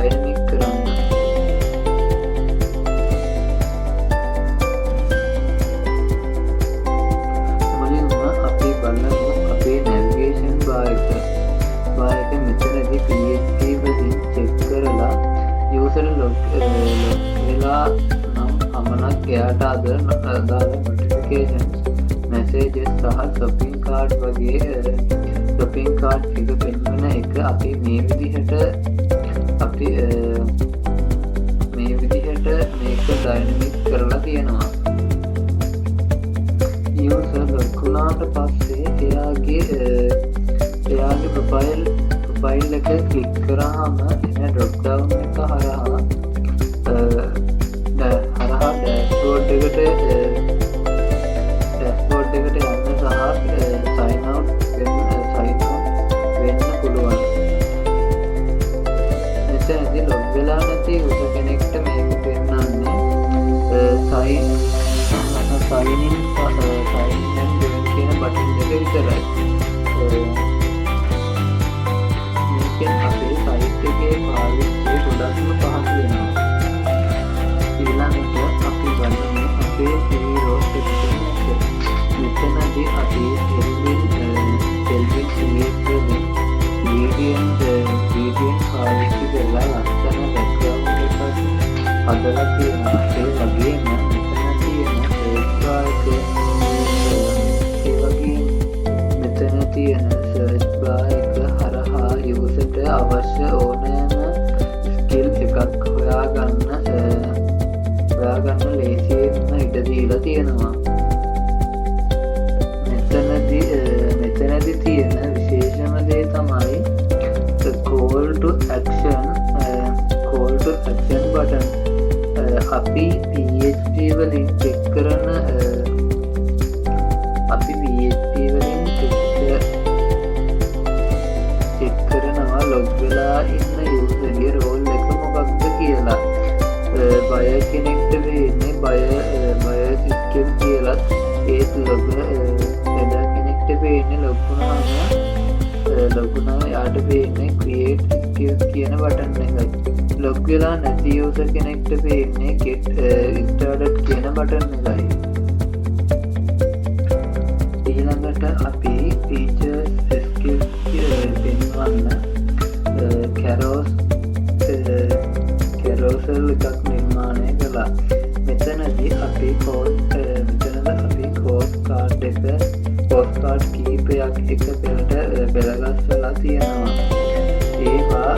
Dynamic කරන්න. මුලින්ම අපි බලමු අපේ නැවිගේෂන් බාර් එක. මෙතනදී PHP වලින් චෙක් කරලා යූසර් ලොග් වෙලා නම් පමණක් එයාට අදාළ නොටිෆිකේෂන්ස්, මැසේජස් සහ shopping cart වගේ shopping cart එක පෙන්වන එක අපි මේ විදිහට මේක ඩයිනමික් කරලා තියෙනවා. යූසර් ලොග් වුණාට පස්සේ එයාගේ ප්‍රොෆයිල් එක ක්ලික් කරාම එන ඩ්‍රොප් ඩවුන් එක හරහා ඩෑෂ්බෝඩ් එකට යන්න සහ සයින් අවුට් වෙන්න පුළුවන්. මෙතනදී ලොග් වෙලා නැති යූසර් කෙනෙක්ට මේක පෙන්නන්නේ සයින් ඉන් කියන බටන් එක විතරයි. අපේ සයිට් එකේ පාවිච්චිය ගොඩක්ම පහසු වෙනවා. ඊළඟට අපි බලමු අපේ හීරෝ සෙක්ෂන් එක. මෙතනදී අපි Kelvin CX වලින් gradient පාවිච්චි කරලා ලස්සන background එකක් හදලා තියෙනවා. ඒ වගේම මෙතන තියෙන search bar එක යූසර්ට අවශ්‍ය ඕනෑම ස්කිල් එකක් හොයාගන්න ලේසියෙන්ම ඉඩ දීලා තියෙනවා. මෙතනදී තියෙන විශේෂම දේ තමයි call to action button. අපි PHP වලින් චෙක් කරනවා ලොග් වෙලා ඉන්න යූසර්ගේ රෝල් එක මොකක්ද කියලා. බය කෙනෙක්ට වෙන්නේ බය සිස්ටම් කියලා. ඒත් ලොග් වෙලා කෙනෙක්ට වෙන්නේ ලොග් වුණාම යාට වෙන්නේ create skills කියන බටන් එකයි. ලොග් වෙලා නැති යූසර් කෙනෙක්ට වෙන්නේ get started කියන බටන් එකයි. ඊළඟට අපි features skills පෙන්වන්න carousel එකක් නිර්මාණය කළා. මෙතනදී අපි course card කීපයක් එක පෙරට පෙරගස්සලා තියෙනවා. ඒවා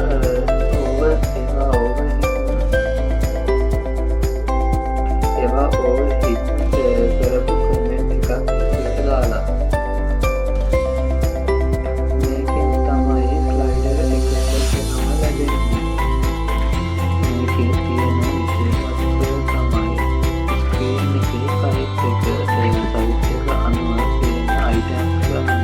overhit කරපු කමෙන්ට් එකක් දාලා මේකෙන් තමයි ස්ලයිඩර් එක ලැබෙන්නේ. මේකේ තියෙන විශේෂත්වය තමයි ස්ක්‍රීන් එකේ සයිට් එක අනුව තියෙන items ගන්න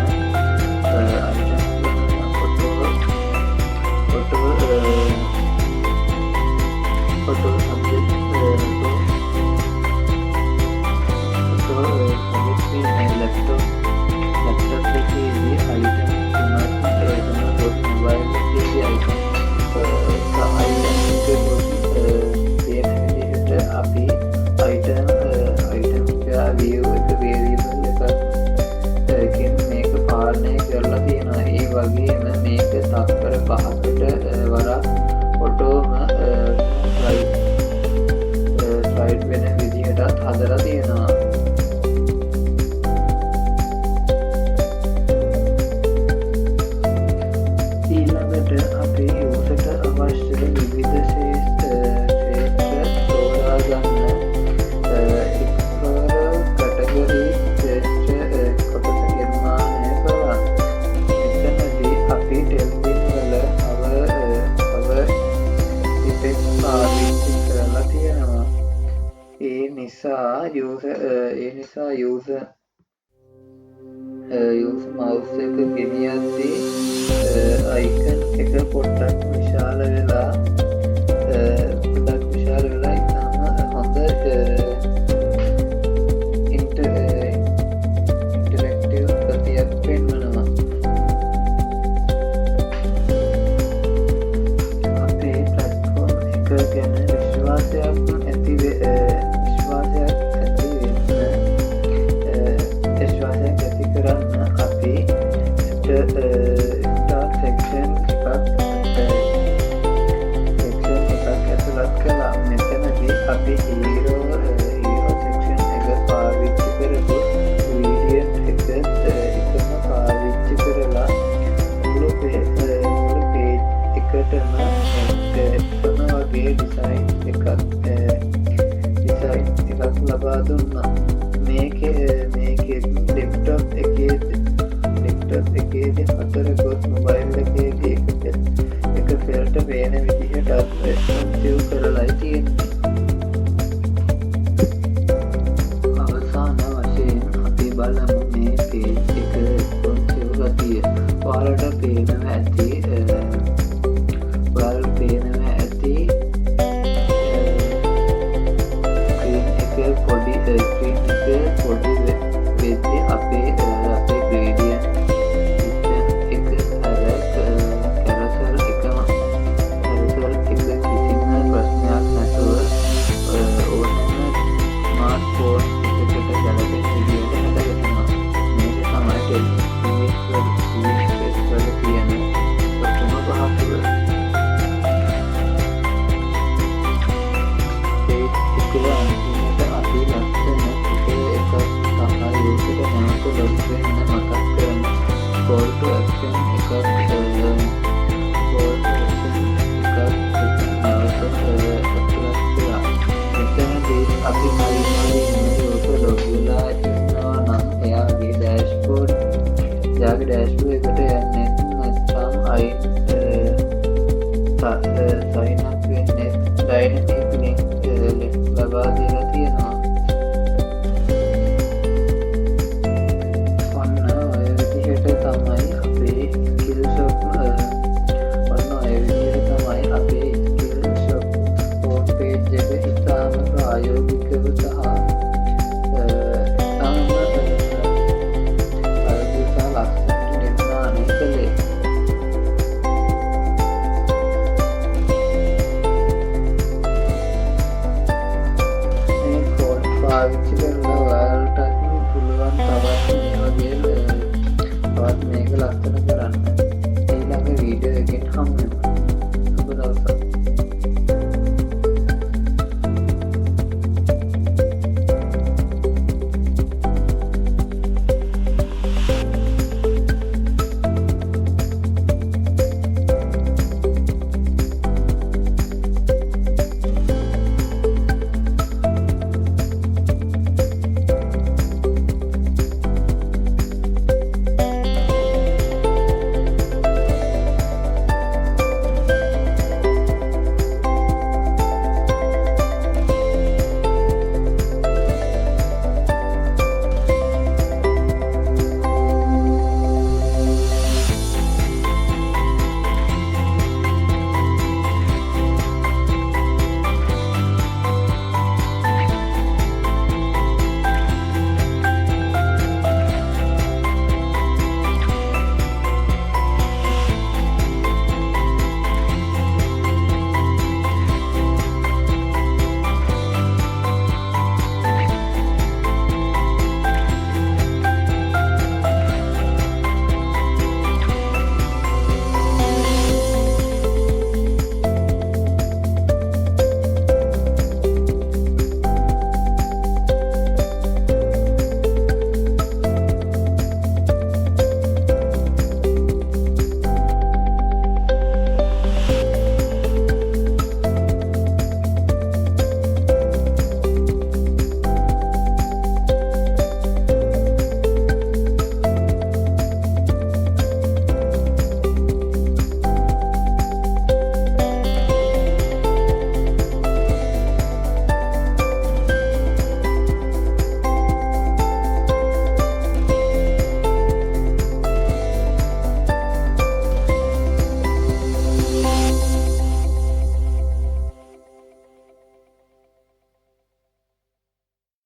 photo subject laptop එකේදී items mobile එකේදී items අපි item view එක variable එකකින් මේක පාලනය කරලා තියෙනවා. ඒ වගේම මේක තත්පර 5කට වරක් ඔටෝම ස්ලයිඩ් වෙන විදිහටත් හදලා තියෙනවා. ඊළඟට අපේ යූසර්ට අවශ්‍ය විවිධ ක්ෂේත්‍ර තෝරා ගන්න Explorer category ක්ෂේත්‍ර කොටස නිර්මාණය කළා. මෙතනදී අපි Kelvin වල cover effect පාවිච්චි කරලා තියෙනවා. ඒ නිසා යූසර් mouse එක ගෙනියද්දී icon එක පොඩ්ඩක් විශාල වෙලා ඉතාම හොඳ ඉන්ටරැක්ටිව් ගතියක් පෙන්වනවා. අපේ සෙක්ෂන් එකක් ඇතුළත් කළා. මෙතනදී අපි හීරෝ සෙක්ෂන් එක පාවිච්චි කරපු වීඩියන් එකම පාවිච්චි කරලා මුළු පේජ් එකටම වගේ ඩිසයින් එකක් ලබා දුන්නා. මේකෙත් ඩෙස්ක්ටොප් එකේදී 4 ගොස් මොබයිල් එකේදී එක ෆිල්ට පේන විදිහට ඇක්ටිව් කරලායි තියෙන්නේ. අවසාන වශයෙන් අපි බලමු මේ පේජ් එක රෙස්පොන්සිව් ගතිය. ඔයාලට පේනවා ඇති පොඩි වෙද්දී අපේ ග්‍රේඩියන්ට් එක කැරසල් එක කිසිම ප්‍රශ්නයක් නැතුව ඕනෑම ස්මාර්ට් ෆෝන් එකකට ගැලපෙන විදිහට හදගන්නවා. මේක තමයි ටෙලිවිෂන් වල තියෙන ප්‍රථම පහසුව. අපි ලස්සන එක තමයි යෝසට නැවත ලොග් වෙන්න මතක් කරන call to action එකක් නැවත මෙතනදී අපි මලින්මලි යෝස ලොග් වෙලා ඉන්නවා නම් එයාගේ ඩෑෂ්බෝඩ් එකට යන්නේ නැත්නම් sign up වෙන්නේ dynamic link ලබා දීලා තියෙනවා. ඔන්න ඔය විදිහට තමයි අපේ ස්කිල් ෂොප් හෝම් පේජ් එක ඉතාම ප්‍රායෝගිකව සහ ලස්සනට නිර්මාණය කළේ. පාවිච්චි කරලා ඔයාලට පුළුවන් තවත් මේක ලස්සන කරන්න. ඊළඟ වීඩියෝ එකෙන් හමු වෙමු.